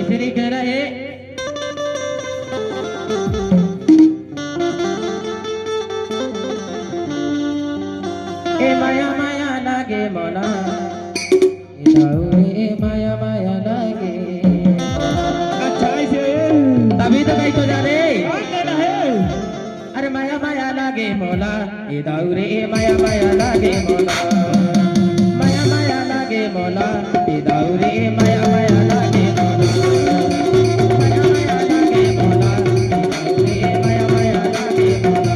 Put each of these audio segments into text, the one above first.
श्री कह रहे ए माया माया लागे मोला ए माया माया लागे। अच्छा ऐसे तभी तो कहीं तो जा रे। अरे माया माया लागे मोला ए दाऊ रे माया माया लागे मोला माया माया लागे मोला ए दाऊ रे माया माया लागे मोला माया माया लागे मोला ए माया माया लागे मोला।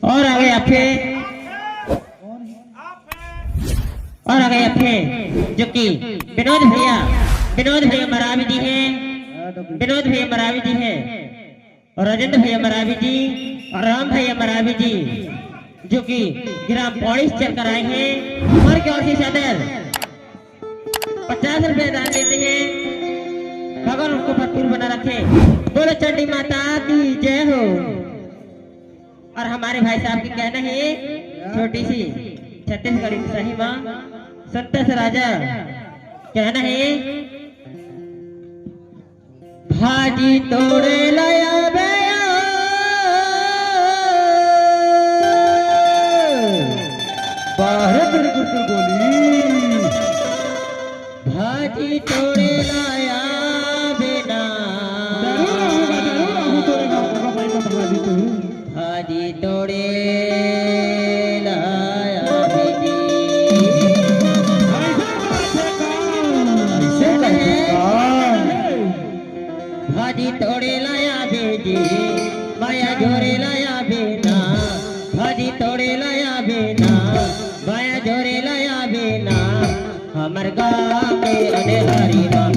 और आगे अफे और आगे अफे जो कि विनोद भैया मरावी जी हैं। विनोद भैया मरावी जी हैं और राजेंद्र भैया मरावी जी और राम भैया मरावी जी जो कि ग्राम पौड़ी चल कर आए हैं। हमारे की ओर से सदर 50 रुपए दान देते हैं। भगवान उनको भरपूर बना रखे। बोलो चंडी माता की जय हो। और हमारे भाई साहब की कहना है छोटी सी छत्तीसगढ़ी सही माँ संतोष राजा कहना है भाजी तोड़े लाया बया बाहर बिल्कुल बोली भाजी तोड़े लाया बिना भाजी तोड़े लाया बेटी भाजी तोड़े लाया बेटी माया जोरे लाया बेना भाजी तोड़े लाया बेना माया जोरे लाया बेना हमर गाँव के अनहरी माँ